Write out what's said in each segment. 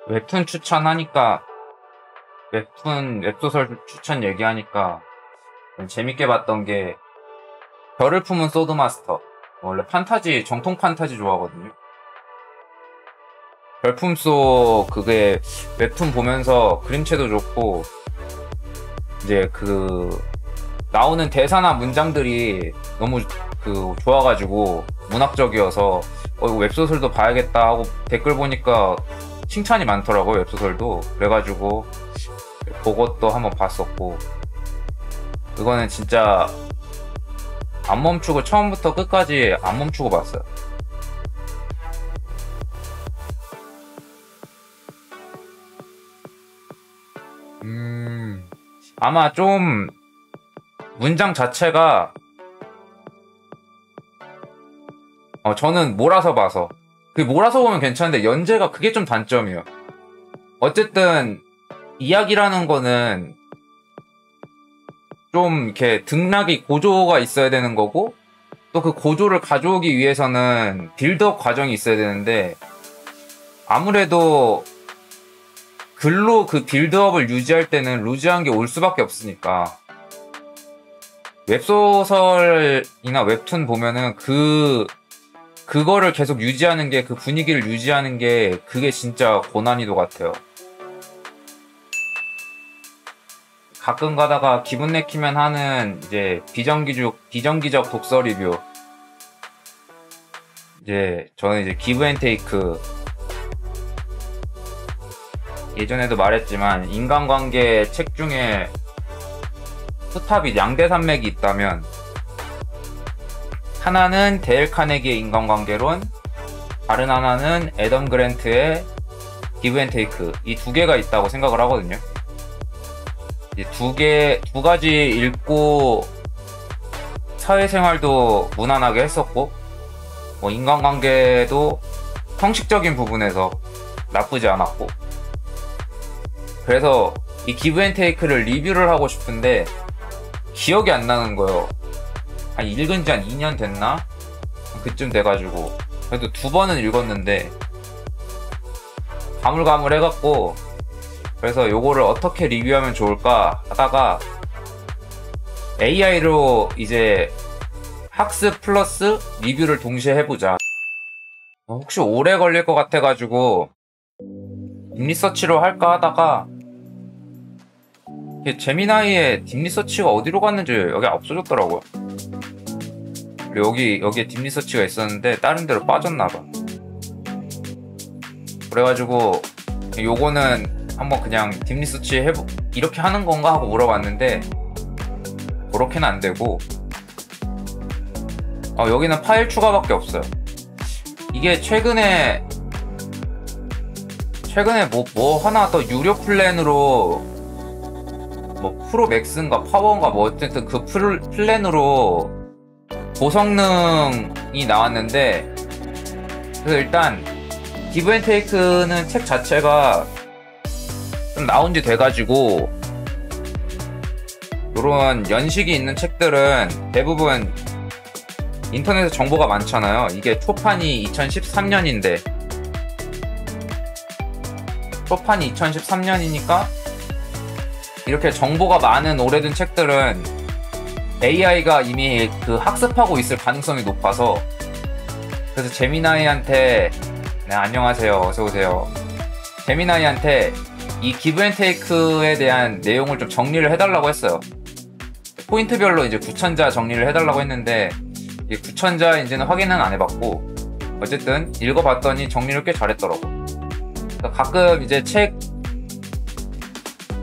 웹툰 추천하니까, 웹소설 추천 얘기하니까, 재밌게 봤던 게, 별을 품은 소드마스터. 원래 정통 판타지 좋아하거든요. 별품소, 그게, 웹툰 보면서 그림체도 좋고, 이제 나오는 대사나 문장들이 너무 좋아가지고, 문학적이어서, 이거 웹소설도 봐야겠다 하고 댓글 보니까 칭찬이 많더라고요, 웹소설도. 그래가지고, 그것도 한번 봤었고, 그거는 진짜, 안 멈추고, 처음부터 끝까지 안 멈추고 봤어요. 아마 좀, 문장 자체가, 저는 몰아서 봐서. 몰아서 보면 괜찮은데, 연재가 그게 좀 단점이에요. 어쨌든, 이야기라는 거는, 좀, 이렇게, 등락이, 고조가 있어야 되는 거고, 또 그 고조를 가져오기 위해서는, 빌드업 과정이 있어야 되는데, 아무래도, 글로 그 빌드업을 유지할 때는 루즈한 게 올 수밖에 없으니까, 웹소설이나 웹툰 보면은 그거를 계속 유지하는 게, 그 분위기를 유지하는 게, 그게 진짜 고난이도 같아요. 가끔 가다가 기분 내키면 하는, 이제, 비정기적 독서 리뷰. 저는 이제 기브 앤 테이크. 예전에도 말했지만, 인간관계 책 중에 스탑이 양대산맥이 있다면, 하나는 데일 카네기의 인간관계론, 다른 하나는 애덤 그랜트의 기브 앤 테이크. 이 두 개가 있다고 생각을 하거든요. 이 두 가지 읽고 사회생활도 무난하게 했었고, 인간관계도 형식적인 부분에서 나쁘지 않았고, 그래서 이 기브 앤 테이크를 리뷰를 하고 싶은데 기억이 안 나는 거예요. 읽은 지 한 2년 됐나? 그쯤 돼가지고. 그래도 2번은 읽었는데, 가물가물해갖고, 그래서 요거를 어떻게 리뷰하면 좋을까 하다가, AI로 이제 학습 플러스 리뷰를 동시에 해보자. 혹시 오래 걸릴 것 같아가지고, 딥리서치로 할까 하다가, 제미나이의 딥리서치가 어디로 갔는지 여기 없어졌더라고요. 여기에 딥리서치가 있었는데 다른 데로 빠졌나봐. 그래가지고 요거는 한번 그냥 딥리서치 이렇게 하는 건가 하고 물어봤는데 그렇게는 안 되고, 여기는 파일 추가밖에 없어요. 이게 최근에 뭐 하나 더 유료 플랜으로 프로 맥스인가 파워인가 어쨌든 그 플랜으로 고성능이 나왔는데, 그래서 일단 기브 앤 테이크는 책 자체가 좀 나온 지 돼가지고, 요런 연식이 있는 책들은 대부분 인터넷에 정보가 많잖아요. 이게 초판이 2013년인데 초판이 2013년이니까 이렇게 정보가 많은 오래된 책들은 AI가 이미 학습하고 있을 가능성이 높아서, 그래서 제미나이한테, 네, 안녕하세요. 어서오세요. 제미나이한테 이 기브 앤 테이크에 대한 내용을 좀 정리를 해달라고 했어요. 포인트별로 이제 9천자 정리를 해달라고 했는데, 이 9천자인지는 확인은 안 해봤고, 어쨌든 읽어봤더니 정리를 꽤 잘했더라고. 그러니까 가끔 이제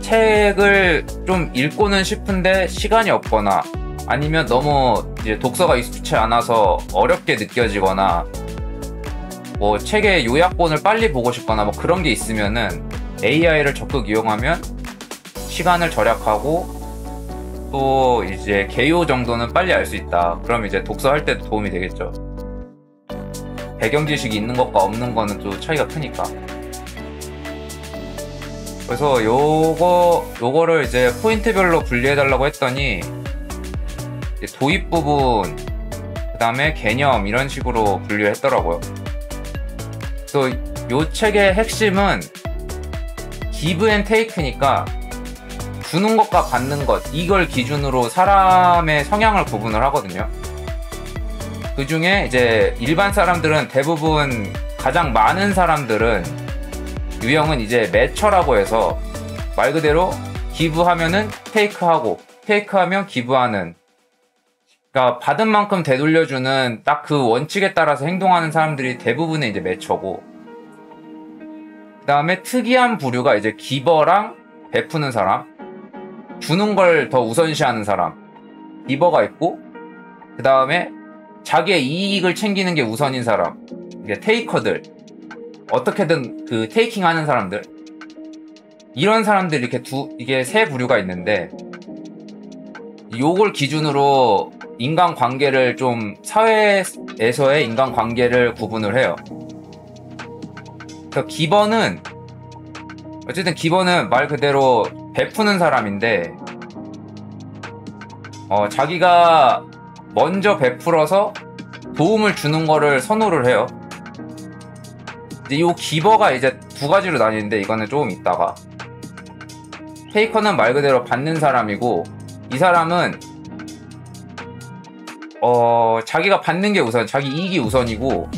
책을 좀 읽고는 싶은데 시간이 없거나, 아니면 너무 이제 독서가 익숙치 않아서 어렵게 느껴지거나, 뭐 책의 요약본을 빨리 보고 싶거나 뭐 그런 게 있으면은 AI를 적극 이용하면 시간을 절약하고 또 이제 개요 정도는 빨리 알 수 있다. 그럼 이제 독서할 때도 도움이 되겠죠. 배경 지식이 있는 것과 없는 거는 또 차이가 크니까. 그래서 요거를 이제 포인트별로 분리해달라고 했더니, 도입 부분, 그 다음에 개념, 이런 식으로 분류했더라고요. 그래서 요 책의 핵심은 기브 앤 테이크니까 주는 것과 받는 것, 이걸 기준으로 사람의 성향을 구분을 하거든요. 그 중에 이제 일반 사람들은 대부분 가장 많은 사람들은 유형은 이제 매처라고 해서 말 그대로 기브하면은 테이크하고 테이크하면 기브하는, 그러니까 받은 만큼 되돌려주는 딱 그 원칙에 따라서 행동하는 사람들이 대부분의 이제 매처고, 그 다음에 특이한 부류가 이제 기버랑 베푸는 사람, 주는 걸 더 우선시하는 사람, 기버가 있고, 그 다음에 자기의 이익을 챙기는 게 우선인 사람, 이게 테이커들, 어떻게든 그 테이킹 하는 사람들, 이런 사람들 이렇게 이게 세 부류가 있는데, 요걸 기준으로 인간관계를 좀, 사회에서의 인간관계를 구분을 해요. 그래서 기버는, 어쨌든 기버는 말 그대로 베푸는 사람인데, 자기가 먼저 베풀어서 도움을 주는 거를 선호를 해요. 이제 요 기버가 이제 두 가지로 나뉘는데, 이거는 조금 있다가, 테이커는 말 그대로 받는 사람이고, 이 사람은 자기가 받는 게 우선, 자기 이익이 우선이고,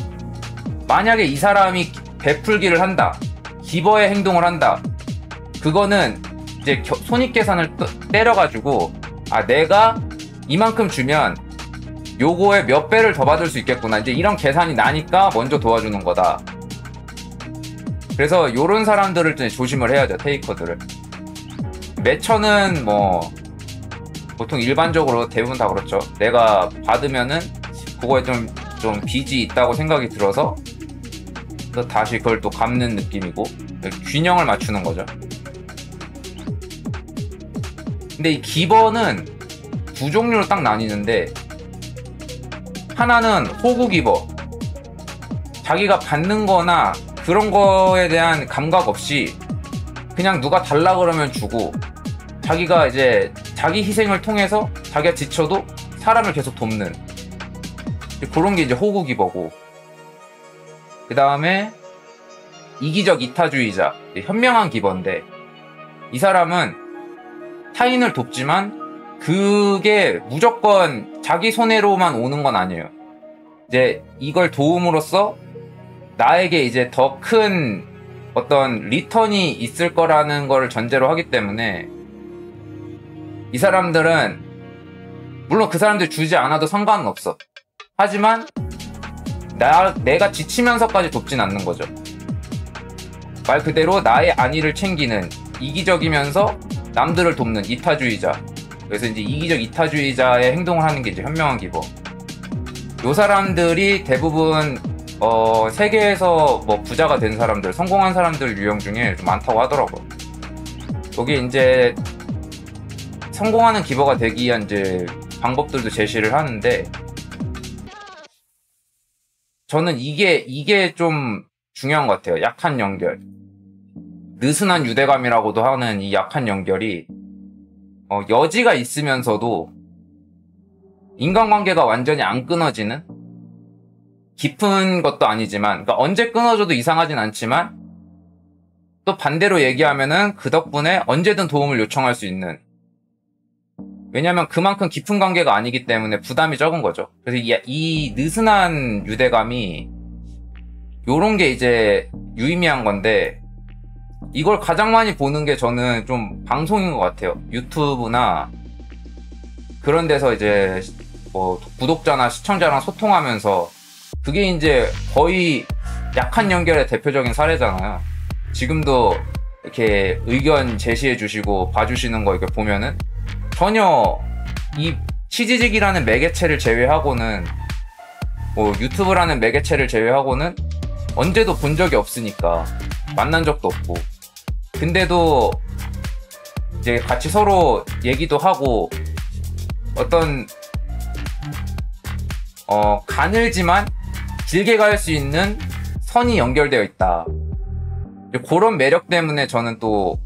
만약에 이 사람이 베풀기를 한다, 기버의 행동을 한다, 그거는 이제 손익계산을 때려가지고, 아, 내가 이만큼 주면 요거에 몇 배를 더 받을 수 있겠구나, 이제 이런 계산이 나니까 먼저 도와주는 거다. 그래서 요런 사람들을 좀 조심을 해야죠, 테이커들을. 매처는 뭐 보통 일반적으로 대부분 다 그렇죠. 내가 받으면은 그거에 좀 빚이 있다고 생각이 들어서 또 다시 그걸 또 갚는 느낌이고, 균형을 맞추는 거죠. 근데 이 기버는 두 종류로 딱 나뉘는데, 하나는 호구 기버, 자기가 받는 거나 그런 거에 대한 감각 없이 그냥 누가 달라 그러면 주고, 자기가 이제 자기 희생을 통해서 자기가 지쳐도 사람을 계속 돕는, 그런 게 이제 호구 기버고, 그 다음에 이기적 이타주의자, 현명한 기버인데, 이 사람은 타인을 돕지만 그게 무조건 자기 손해로만 오는 건 아니에요. 이제 이걸 도움으로써 나에게 이제 더 큰 어떤 리턴이 있을 거라는 걸 전제로 하기 때문에, 이 사람들은 물론 그 사람들 주지 않아도 상관은 없어. 하지만 내가 지치면서까지 돕진 않는 거죠. 말 그대로 나의 안위를 챙기는, 이기적이면서 남들을 돕는 이타주의자. 그래서 이제 이기적 이타주의자의 행동을 하는 게 이제 현명한 기버. 요 사람들이 대부분 세계에서 뭐 부자가 된 사람들, 성공한 사람들 유형 중에 좀 많다고 하더라고요. 여기 이제 성공하는 기버가 되기 위한 이제 방법들도 제시를 하는데, 저는 이게 좀 중요한 것 같아요. 약한 연결. 느슨한 유대감이라고도 하는 이 약한 연결이 여지가 있으면서도 인간관계가 완전히 안 끊어지는, 깊은 것도 아니지만, 그러니까 언제 끊어져도 이상하진 않지만, 또 반대로 얘기하면은 그 덕분에 언제든 도움을 요청할 수 있는, 왜냐면 그만큼 깊은 관계가 아니기 때문에 부담이 적은 거죠. 그래서 이 느슨한 유대감이 요런 게 이제 유의미한 건데, 이걸 가장 많이 보는 게 저는 좀 방송인 것 같아요. 유튜브나 그런 데서 이제 뭐 구독자나 시청자랑 소통하면서, 그게 이제 거의 약한 연결의 대표적인 사례잖아요. 지금도 이렇게 의견 제시해 주시고 봐주시는 거 이렇게 보면은 전혀 이 치지직이라는 매개체를 제외하고는, 뭐 유튜브라는 매개체를 제외하고는 언제도 본 적이 없으니까, 만난 적도 없고, 근데도 이제 같이 서로 얘기도 하고, 어떤 가늘지만 길게 갈 수 있는 선이 연결되어 있다. 그런 매력 때문에 저는 또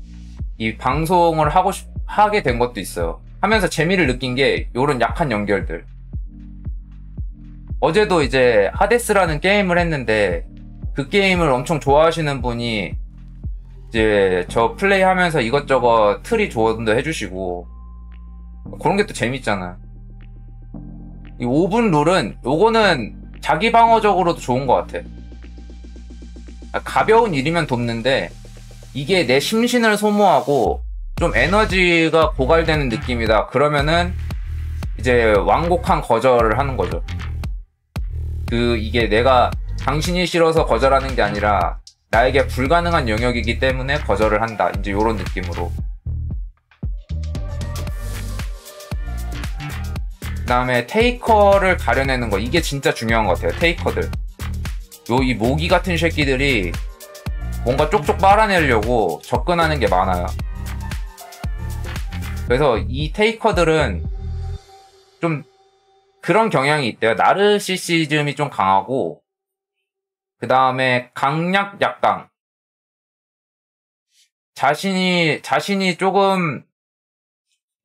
이 방송을 하게 된 것도 있어요. 하면서 재미를 느낀 게 요런 약한 연결들. 어제도 이제 하데스라는 게임을 했는데, 그 게임을 엄청 좋아하시는 분이 이제 저 플레이하면서 이것저것 트리 조언도 해주시고 그런 게 또 재밌잖아. 이 5분 룰은 요거는 자기 방어적으로도 좋은 것 같아. 가벼운 일이면 돕는데 이게 내 심신을 소모하고 좀 에너지가 고갈되는 느낌이다. 그러면은 이제 완곡한 거절을 하는 거죠. 이게 내가 당신이 싫어서 거절하는 게 아니라 나에게 불가능한 영역이기 때문에 거절을 한다. 이제 요런 느낌으로. 그 다음에 테이커를 가려내는 거. 이게 진짜 중요한 것 같아요. 테이커들. 이 모기 같은 새끼들이 뭔가 쪽쪽 빨아내려고 접근하는 게 많아요. 그래서 이 테이커들은 좀 그런 경향이 있대요. 나르시시즘이 좀 강하고, 그 다음에 강약 약강. 자신이 조금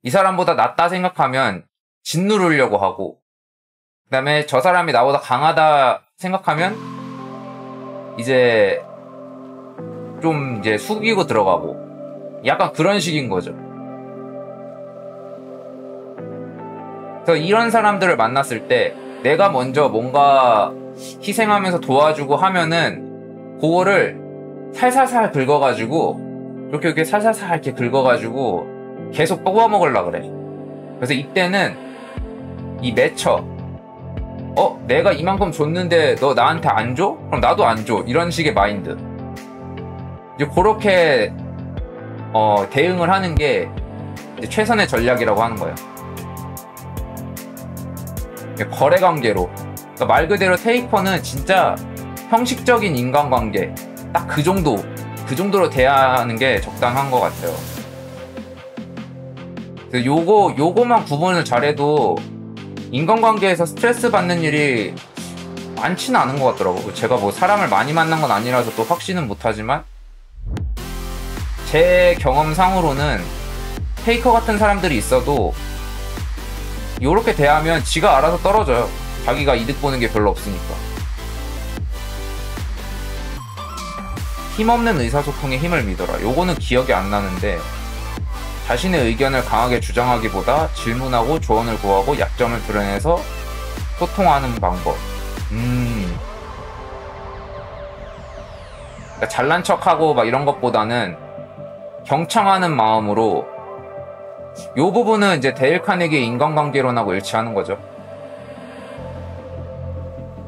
이 사람보다 낫다 생각하면 짓누르려고 하고, 그 다음에 저 사람이 나보다 강하다 생각하면 이제 좀 이제 숙이고 들어가고, 약간 그런 식인 거죠. 그래서 이런 사람들을 만났을 때 내가 먼저 뭔가 희생하면서 도와주고 하면은 그거를 살살살 긁어가지고 이렇게 살살살 이렇게 긁어가지고 계속 뽑아먹으려고 그래. 그래서 이때는 이 매처 내가 이만큼 줬는데 너 나한테 안 줘? 그럼 나도 안 줘. 이런 식의 마인드. 이제 그렇게 대응을 하는 게 이제 최선의 전략이라고 하는 거예요. 거래관계로. 그러니까 말 그대로 테이커는 진짜 형식적인 인간관계. 딱 그 정도로 대하는 게 적당한 것 같아요. 그래서 요거만 구분을 잘해도 인간관계에서 스트레스 받는 일이 많지는 않은 것 같더라고요. 제가 뭐 사람을 많이 만난 건 아니라서 또 확신은 못하지만 제 경험상으로는 테이커 같은 사람들이 있어도 요렇게 대하면 지가 알아서 떨어져요. 자기가 이득 보는 게 별로 없으니까. 힘없는 의사소통에 힘을 믿어라. 요거는 기억이 안 나는데 자신의 의견을 강하게 주장하기보다 질문하고 조언을 구하고 약점을 드러내서 소통하는 방법. 그러니까 잘난 척하고 막 이런 것보다는 경청하는 마음으로. 요 부분은 이제 데일 카네기의 인간관계론하고 일치하는 거죠.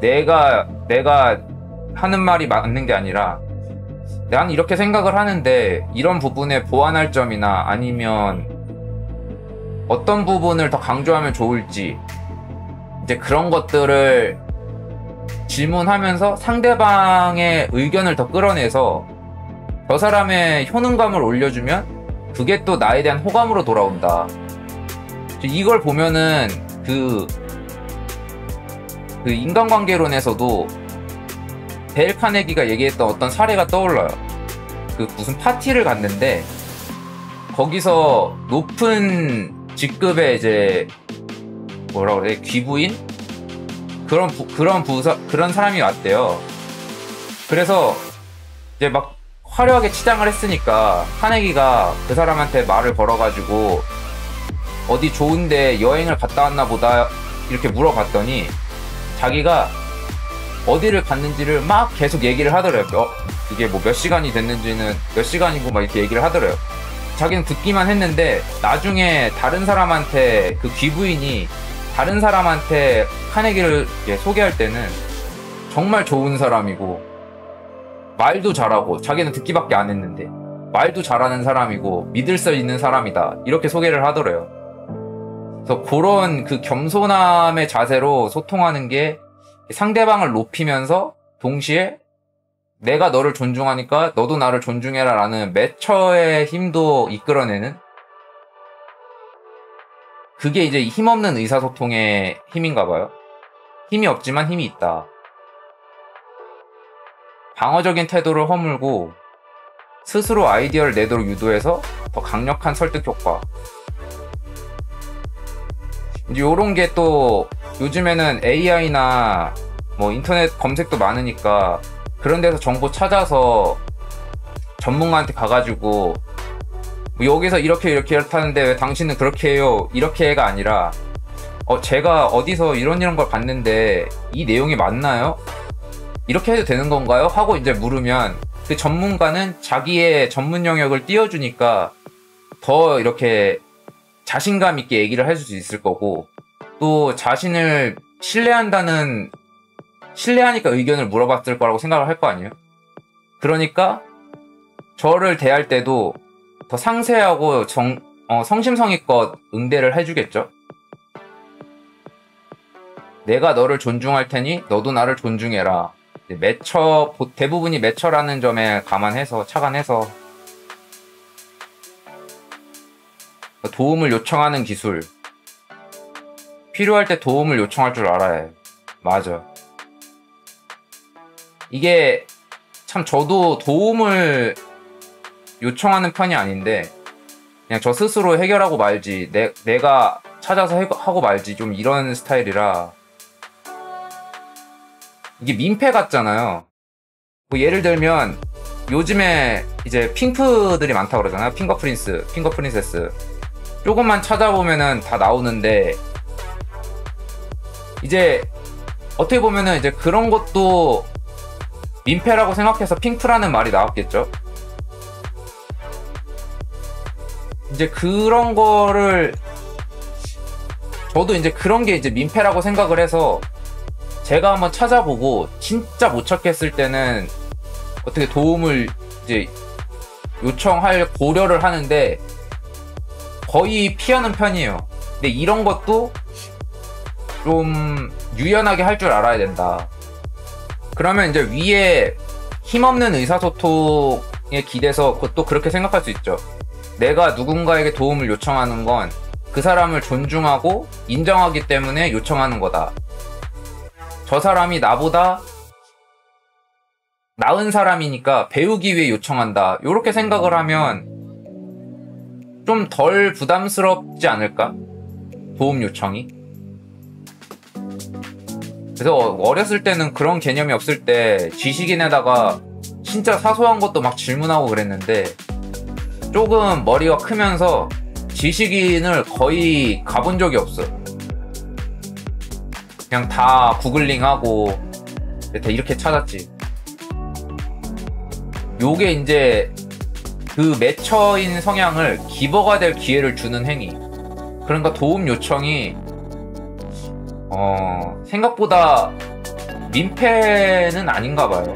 내가 하는 말이 맞는 게 아니라 난 이렇게 생각을 하는데 이런 부분에 보완할 점이나 아니면 어떤 부분을 더 강조하면 좋을지 이제 그런 것들을 질문하면서 상대방의 의견을 더 끌어내서 저 사람의 효능감을 올려주면 그게 또 나에 대한 호감으로 돌아온다. 이걸 보면은 그 인간관계론에서도 데일 카네기가 얘기했던 어떤 사례가 떠올라요. 무슨 파티를 갔는데 거기서 높은 직급의 이제 뭐라 그래, 귀부인? 그런 사람이 왔대요. 그래서 이제 막 화려하게 치장을 했으니까 카네기가 그 사람한테 말을 걸어가지고 어디 좋은데 여행을 갔다 왔나 보다 이렇게 물어봤더니 자기가 어디를 갔는지를 막 계속 얘기를 하더래요. 이게 뭐 몇 시간이 됐는지는 몇 시간이고 막 이렇게 얘기를 하더래요. 자기는 듣기만 했는데 나중에 다른 사람한테 그 귀부인이 다른 사람한테 카네기를 소개할 때는 정말 좋은 사람이고 말도 잘하고, 자기는 듣기밖에 안 했는데 말도 잘하는 사람이고 믿을 수 있는 사람이다 이렇게 소개를 하더래요. 그래서 그런 그 겸손함의 자세로 소통하는 게 상대방을 높이면서 동시에 내가 너를 존중하니까 너도 나를 존중해라 라는 매처의 힘도 이끌어내는, 그게 이제 힘없는 의사소통의 힘인가 봐요. 힘이 없지만 힘이 있다. 방어적인 태도를 허물고 스스로 아이디어를 내도록 유도해서 더 강력한 설득 효과. 이제 요런 게 또 요즘에는 AI나 뭐 인터넷 검색도 많으니까 그런 데서 정보 찾아서 전문가한테 가가지고 뭐 여기서 이렇게 하는데 왜 당신은 그렇게 해요? 이렇게가 아니라 제가 어디서 이런 걸 봤는데 이 내용이 맞나요? 이렇게 해도 되는 건가요? 하고 이제 물으면 그 전문가는 자기의 전문 영역을 띄워주니까 더 이렇게 자신감 있게 얘기를 해줄 수 있을 거고, 또 자신을 신뢰하니까 의견을 물어봤을 거라고 생각을 할 거 아니에요? 그러니까 저를 대할 때도 더 상세하고 성심성의껏 응대를 해주겠죠? 내가 너를 존중할 테니 너도 나를 존중해라. 대부분이 매처라는 점에 착안해서 도움을 요청하는 기술. 필요할 때 도움을 요청할 줄 알아야 해요. 맞아. 이게 참 저도 도움을 요청하는 편이 아닌데 그냥 저 스스로 해결하고 말지, 내가 찾아서 하고 말지, 좀 이런 스타일이라 이게 민폐 같잖아요. 뭐 예를 들면 요즘에 이제 핑크들이 많다고 그러잖아요. 핑거 프린세스. 조금만 찾아보면은 다 나오는데, 이제 어떻게 보면은 이제 그런 것도 민폐라고 생각해서 핑크라는 말이 나왔겠죠. 이제 그런 거를 저도 이제 그런 게 이제 민폐라고 생각을 해서 제가 한번 찾아보고 진짜 못 찾겠을 때는 어떻게 도움을 이제 요청할 고려를 하는데 거의 피하는 편이에요. 근데 이런 것도 좀 유연하게 할 줄 알아야 된다. 그러면 이제 위에 힘없는 의사소통에 기대서 또 그렇게 생각할 수 있죠. 내가 누군가에게 도움을 요청하는 건 그 사람을 존중하고 인정하기 때문에 요청하는 거다. 저 사람이 나보다 나은 사람이니까 배우기 위해 요청한다. 이렇게 생각을 하면 좀 덜 부담스럽지 않을까? 도움 요청이. 그래서 어렸을 때는 그런 개념이 없을 때 지식인에다가 진짜 사소한 것도 막 질문하고 그랬는데, 조금 머리가 크면서 지식인을 거의 가본 적이 없어. 그냥 다 구글링하고 이렇게 찾았지. 요게 이제 그 매처인 성향을 기버가 될 기회를 주는 행위. 그러니까 도움 요청이 생각보다 민폐는 아닌가 봐요.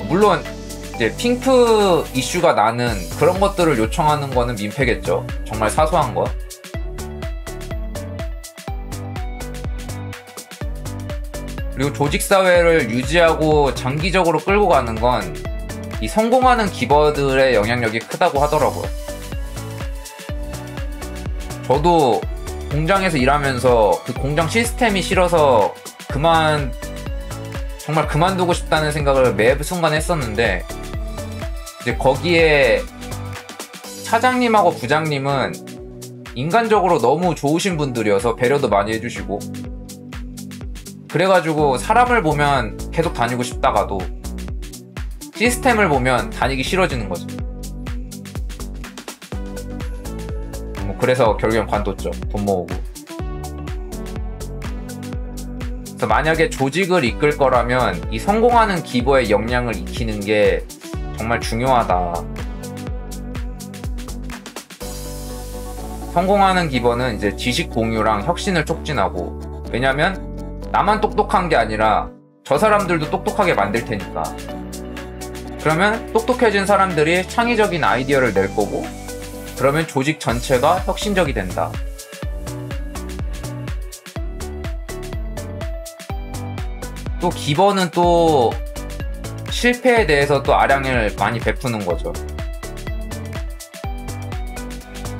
물론 이제 핑크 이슈가 나는 그런 것들을 요청하는 거는 민폐겠죠. 정말 사소한 거. 그리고 조직사회를 유지하고 장기적으로 끌고 가는 건 이 성공하는 기버들의 영향력이 크다고 하더라고요. 저도 공장에서 일하면서 그 공장 시스템이 싫어서 정말 그만두고 싶다는 생각을 매 순간 했었는데, 이제 거기에 차장님하고 부장님은 인간적으로 너무 좋으신 분들이어서 배려도 많이 해주시고, 그래가지고 사람을 보면 계속 다니고 싶다가도 시스템을 보면 다니기 싫어지는 거죠. 뭐 그래서 결국엔 관뒀죠. 돈 모으고. 그래서 만약에 조직을 이끌 거라면 이 성공하는 기버의 역량을 익히는 게 정말 중요하다. 성공하는 기버는 이제 지식 공유랑 혁신을 촉진하고, 왜냐면 나만 똑똑한 게 아니라 저 사람들도 똑똑하게 만들 테니까. 그러면 똑똑해진 사람들이 창의적인 아이디어를 낼 거고, 그러면 조직 전체가 혁신적이 된다. 또 기버는 또 실패에 대해서 또 아량을 많이 베푸는 거죠.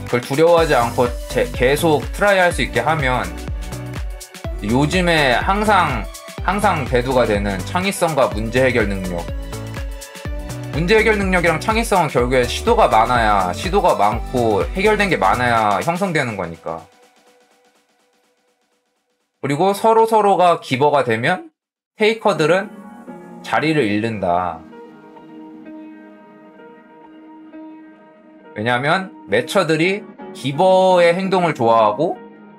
그걸 두려워하지 않고 계속 트라이 할 수 있게 하면 요즘에 항상 대두가 되는 창의성과 문제 해결 능력. 문제 해결 능력이랑 창의성은 결국에 시도가 많고 해결된 게 많아야 형성되는 거니까. 그리고 서로가 기버가 되면 테이커들은 자리를 잃는다. 왜냐하면 매처들이 기버의 행동을 좋아하고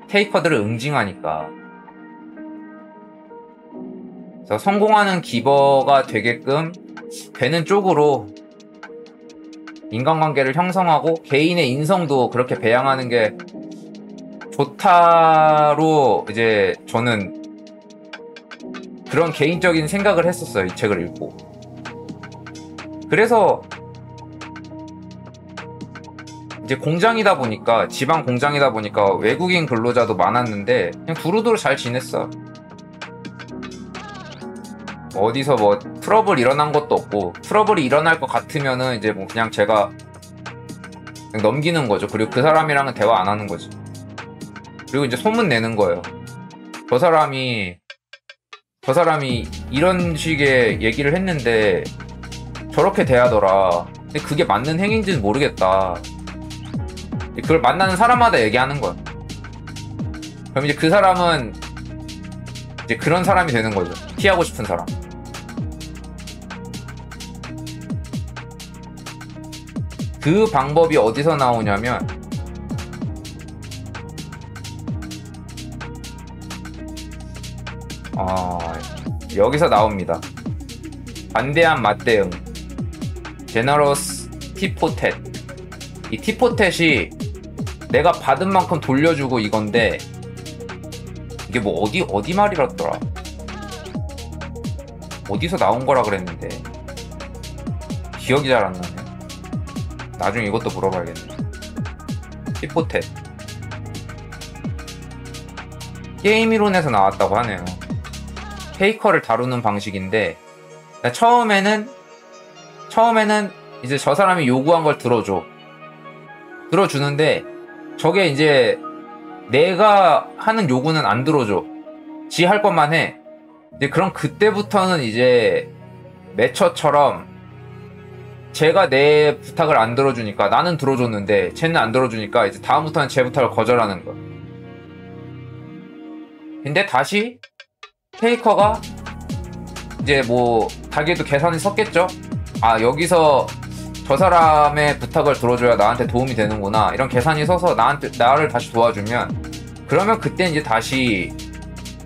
테이커들을 응징하니까. 그래서 성공하는 기버가 되게끔 되는 쪽으로 인간관계를 형성하고 개인의 인성도 그렇게 배양하는 게 좋다로 이제 저는 그런 개인적인 생각을 했었어요. 이 책을 읽고. 그래서 이제 공장이다 보니까, 지방 공장이다 보니까 외국인 근로자도 많았는데 그냥 두루두루 잘 지냈어. 어디서 뭐 트러블 일어난 것도 없고, 트러블이 일어날 것 같으면은 이제 뭐 그냥 제가 그냥 넘기는 거죠. 그리고 그 사람이랑은 대화 안 하는 거지. 그리고 이제 소문 내는 거예요. 저 사람이 이런 식의 얘기를 했는데 저렇게 대하더라. 근데 그게 맞는 행위인지는 모르겠다. 그걸 만나는 사람마다 얘기하는 거야. 그럼 이제 그 사람은 이제 그런 사람이 되는 거죠. 피하고 싶은 사람. 그 방법이 어디서 나오냐면 여기서 나옵니다. 관대한 맞대응. 제너러스 티포텟. 이 티포텟이 내가 받은 만큼 돌려주고 이건데, 이게 뭐 어디 말이었더라. 어디서 나온 거라 그랬는데 기억이 잘 안 나네. 나중에 이것도 물어봐야겠네. 티포텟. 게임 이론에서 나왔다고 하네요. 페이커를 다루는 방식인데, 처음에는 이제 저 사람이 요구한 걸 들어주는데 저게 이제 내가 하는 요구는 안 들어줘. 지 할 것만 해. 이제 그럼 그때부터는 이제 매처처럼 제가 내 부탁을 안 들어주니까, 나는 들어줬는데 쟤는 안 들어주니까 이제 다음부터는 제 부탁을 거절하는 거야. 근데 다시 페이커가 이제 뭐 자기도 계산이 섰겠죠? 아, 여기서 저 사람의 부탁을 들어줘야 나한테 도움이 되는구나, 이런 계산이 서서 나를 다시 도와주면, 그러면 그때 이제 다시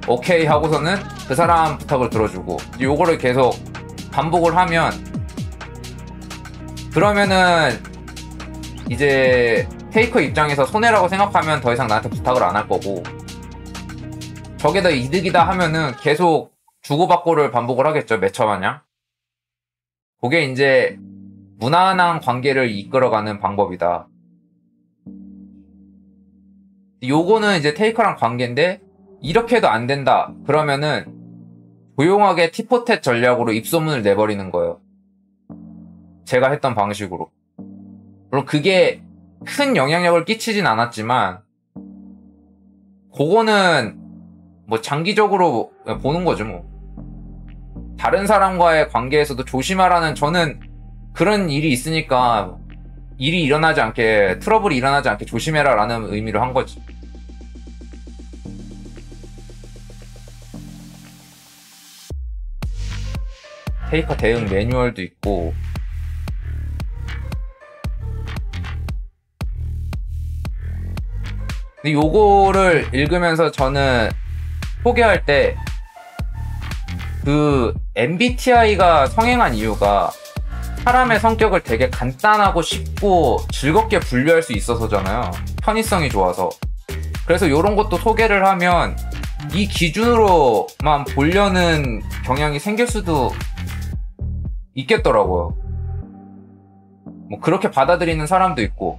오케이 하고서는 그 사람 부탁을 들어주고, 요거를 계속 반복을 하면, 그러면은 이제 테이커 입장에서 손해라고 생각하면 더 이상 나한테 부탁을 안 할 거고, 저게 더 이득이다 하면은 계속 주고받고를 반복을 하겠죠. 매처 마냥. 그게 이제 무난한 관계를 이끌어가는 방법이다. 요거는 이제 테이커랑 관계인데, 이렇게 해도 안 된다 그러면은 조용하게 티포텟 전략으로 입소문을 내버리는 거예요. 제가 했던 방식으로. 물론 그게 큰 영향력을 끼치진 않았지만, 그거는 뭐 장기적으로 보는 거죠. 뭐 다른 사람과의 관계에서도 조심하라는, 저는 그런 일이 있으니까 일이 일어나지 않게, 트러블이 일어나지 않게 조심해라 라는 의미로 한 거지. 테이커 대응 매뉴얼도 있고, 근데 요거를 읽으면서 저는 소개할 때 그 MBTI가 성행한 이유가 사람의 성격을 되게 간단하고 쉽고 즐겁게 분류할 수 있어서잖아요. 편의성이 좋아서. 그래서 요런 것도 소개를 하면 이 기준으로만 보려는 경향이 생길 수도 있겠더라고요. 뭐 그렇게 받아들이는 사람도 있고.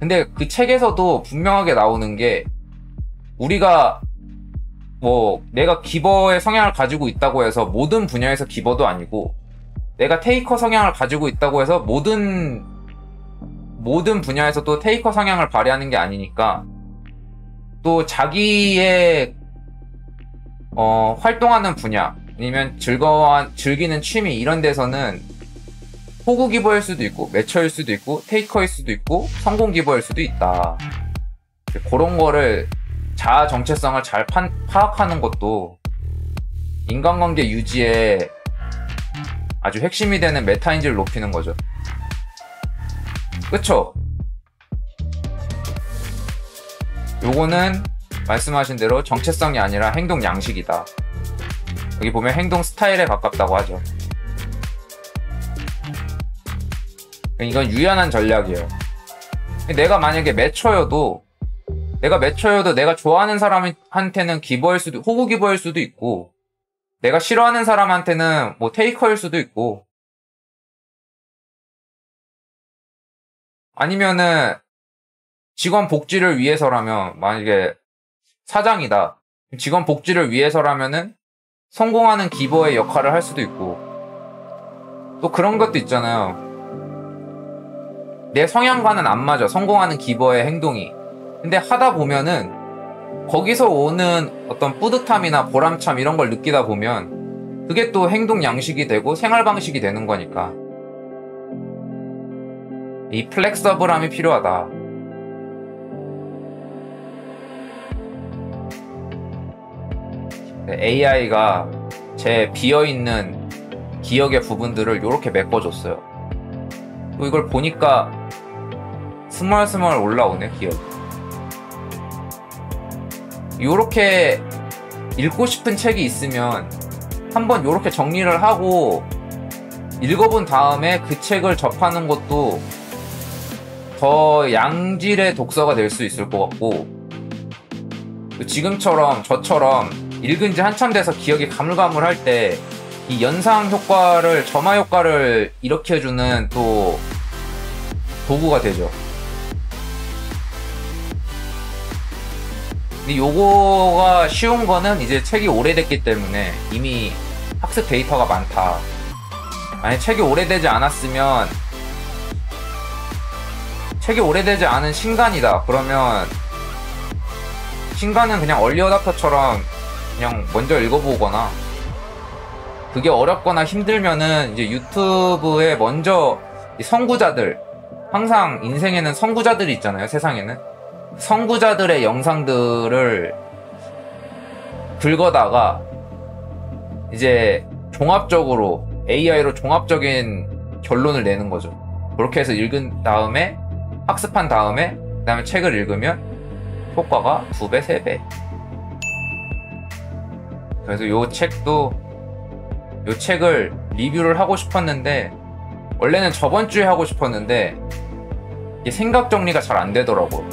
근데 그 책에서도 분명하게 나오는 게, 우리가 뭐 내가 기버의 성향을 가지고 있다고 해서 모든 분야에서 기버도 아니고, 내가 테이커 성향을 가지고 있다고 해서 모든 분야에서 또 테이커 성향을 발휘하는 게 아니니까, 또 자기의 활동하는 분야 아니면 즐기는 취미 이런 데서는 호구 기버일 수도 있고, 매처일 수도 있고, 테이커일 수도 있고, 성공 기버일 수도 있다. 그런 거를, 자아 정체성을 잘 파악하는 것도 인간관계 유지에 아주 핵심이 되는 메타인지를 높이는 거죠. 그쵸? 요거는 말씀하신 대로 정체성이 아니라 행동 양식이다. 여기 보면 행동 스타일에 가깝다고 하죠. 이건 유연한 전략이에요. 내가 만약에 매처여도 내가 좋아하는 사람한테는 기버일 수도, 호구 기버일 수도 있고, 내가 싫어하는 사람한테는 뭐 테이커일 수도 있고, 아니면은 직원 복지를 위해서라면, 만약에 사장이다. 직원 복지를 위해서라면은 성공하는 기버의 역할을 할 수도 있고, 또 그런 것도 있잖아요. 내 성향과는 안 맞아, 성공하는 기버의 행동이. 근데 하다 보면은 거기서 오는 어떤 뿌듯함이나 보람참 이런 걸 느끼다 보면 그게 또 행동 양식이 되고 생활 방식이 되는 거니까 이 플렉서블함이 필요하다. AI가 제 비어있는 기억의 부분들을 이렇게 메꿔줬어요. 또 이걸 보니까 스멀스멀 올라오네, 기억이. 요렇게 읽고 싶은 책이 있으면 한번 요렇게 정리를 하고 읽어본 다음에 그 책을 접하는 것도 더 양질의 독서가 될 수 있을 것 같고, 지금처럼 저처럼 읽은 지 한참 돼서 기억이 가물가물할 때 이 연상 효과를, 점화 효과를 일으켜주는 또 도구가 되죠. 근데 요거가 쉬운 거는 이제 책이 오래됐기 때문에 이미 학습 데이터가 많다. 만약 책이 오래되지 않았으면, 책이 오래되지 않은 신간이다. 그러면 신간은 그냥 얼리 어답터처럼 그냥 먼저 읽어보거나, 그게 어렵거나 힘들면은 이제 유튜브에 먼저 선구자들, 항상 인생에는 선구자들이 있잖아요, 세상에는. 선구자들의 영상들을 긁어다가 이제 종합적으로 AI로 종합적인 결론을 내는 거죠. 그렇게 해서 읽은 다음에, 학습한 다음에 그 다음에 책을 읽으면 효과가 2배, 3배. 그래서 요 책을 리뷰를 하고 싶었는데, 원래는 저번 주에 하고 싶었는데 이게 생각 정리가 잘 안 되더라고.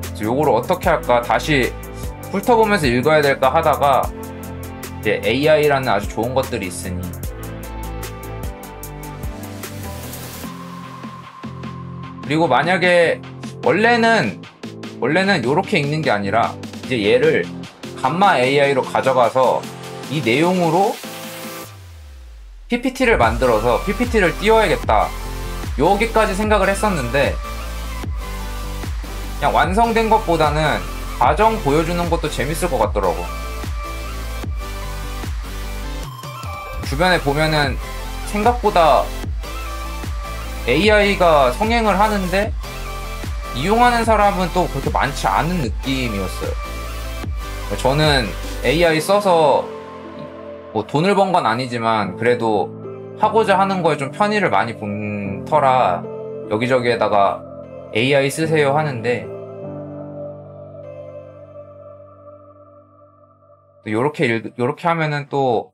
그래서 요거를 어떻게 할까, 다시 훑어보면서 읽어야 될까 하다가 이제 AI라는 아주 좋은 것들이 있으니, 그리고 만약에 원래는 요렇게 읽는 게 아니라 이제 얘를 감마 AI로 가져가서 이 내용으로 PPT를 만들어서 PPT를 띄워야겠다, 여기까지 생각을 했었는데, 그냥 완성된 것보다는 과정 보여주는 것도 재밌을 것 같더라고. 주변에 보면은 생각보다 AI가 성행을 하는데 이용하는 사람은 또 그렇게 많지 않은 느낌이었어요. 저는 AI 써서 뭐 돈을 번 건 아니지만 그래도 하고자 하는 거에 좀 편의를 많이 본 터라 여기저기에다가 AI 쓰세요 하는데, 또 요렇게 하면은 또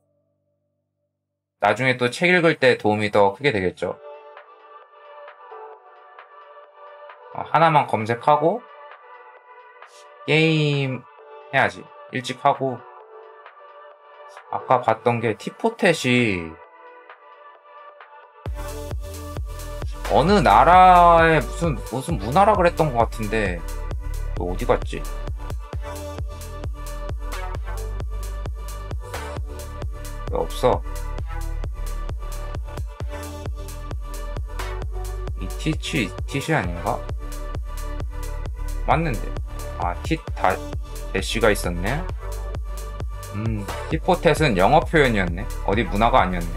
나중에 또 책 읽을 때 도움이 더 크게 되겠죠. 하나만 검색하고 게임 해야지. 일찍 하고. 아까 봤던 게 티포텟이 어느 나라의 무슨 문화라 그랬던 것 같은데, 어디 갔지? 왜 없어? 이 티시 아닌가? 맞는데. 대시가 있었네. 티포텟은 영어 표현이었네. 어디 문화가 아니었네.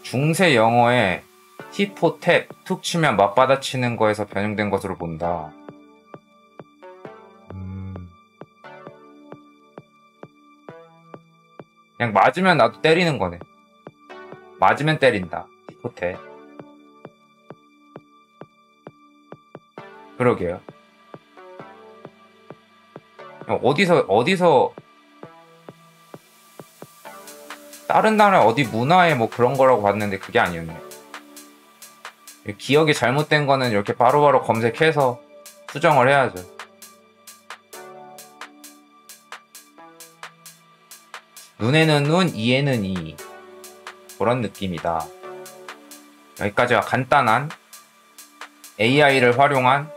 중세 영어에 티포텟 툭 치면 맞받아치는 거에서 변형된 것으로 본다. 그냥 맞으면 나도 때리는 거네. 맞으면 때린다. 디코테. 그러게요. 어디서 다른 나라 어디 문화에 뭐 그런 거라고 봤는데 그게 아니었네. 기억이 잘못된 거는 이렇게 바로바로 검색해서 수정을 해야죠. 눈에는 눈, 이에는 이. 그런 느낌이다. 여기까지가 간단한 AI를 활용한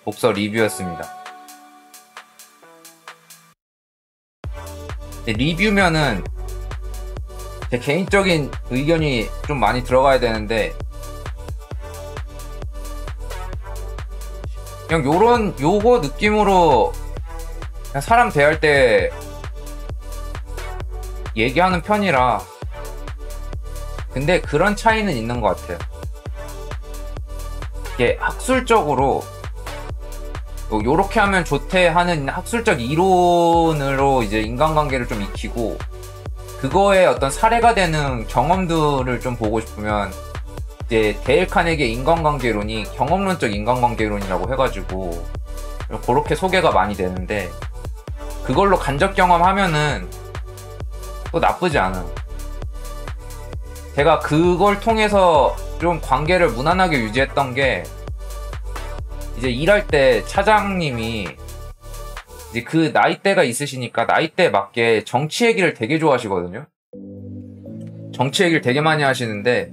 독서 리뷰였습니다. 리뷰면은 제 개인적인 의견이 좀 많이 들어가야 되는데 그냥 요거 느낌으로 그냥 사람 대할 때 얘기하는 편이라. 근데 그런 차이는 있는 것 같아요. 이게 학술적으로 요렇게 하면 좋대 하는 학술적 이론으로 이제 인간관계를 좀 익히고 그거에 어떤 사례가 되는 경험들을 좀 보고 싶으면 이제 데일 카네기의 인간관계론이 경험론적 인간관계론이라고 해가지고 그렇게 소개가 많이 되는데 그걸로 간접 경험하면은 또 나쁘지 않아요. 제가 그걸 통해서 좀 관계를 무난하게 유지했던 게 이제 일할 때 차장님이 이제 그 나이대가 있으시니까 나이대에 맞게 정치 얘기를 되게 좋아하시거든요. 정치 얘기를 되게 많이 하시는데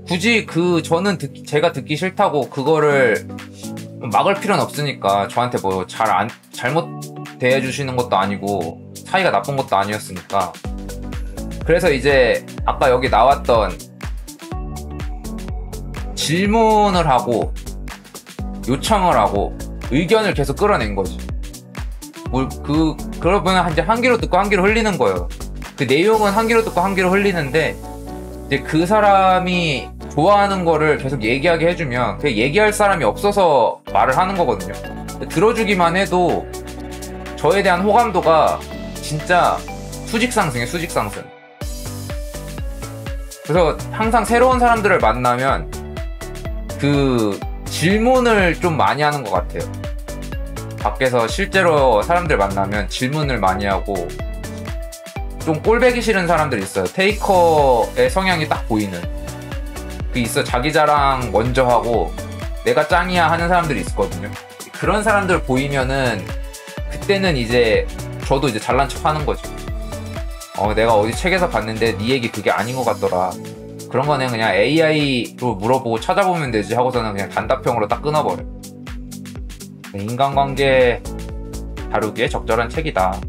굳이 저는 제가 듣기 싫다고 그거를 막을 필요는 없으니까 저한테 뭐 잘못 대해주시는 것도 아니고 사이가 나쁜 것도 아니었으니까. 그래서 이제 아까 여기 나왔던 질문을 하고 요청을 하고 의견을 계속 끌어낸 거지. 그러면 이제 한 귀로 듣고 한 귀로 흘리는 거예요. 그 내용은 한 귀로 듣고 한 귀로 흘리는데 이제 그 사람이 좋아하는 거를 계속 얘기하게 해주면 그 얘기할 사람이 없어서 말을 하는 거거든요. 들어주기만 해도 저에 대한 호감도가 진짜 수직 상승이에요. 수직 상승. 그래서 항상 새로운 사람들을 만나면 그 질문을 좀 많이 하는 것 같아요. 밖에서 실제로 사람들 만나면 질문을 많이 하고 좀 꼴배기 싫은 사람들이 있어요. 테이커의 성향이 딱 보이는 그 있어. 자기 자랑 먼저 하고 내가 짱이야 하는 사람들이 있거든요. 그런 사람들 보이면은 그때는 이제 저도 이제 잘난 척 하는 거죠. 내가 어디 책에서 봤는데 네 얘기 그게 아닌 것 같더라. 그런 거는 그냥 AI로 물어보고 찾아보면 되지 하고서는 그냥 단답형으로 딱 끊어버려. 인간관계 다루기에 적절한 책이다.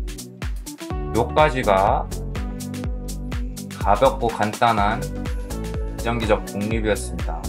요까지가 가볍고 간단한 비정기적 북리뷰였습니다.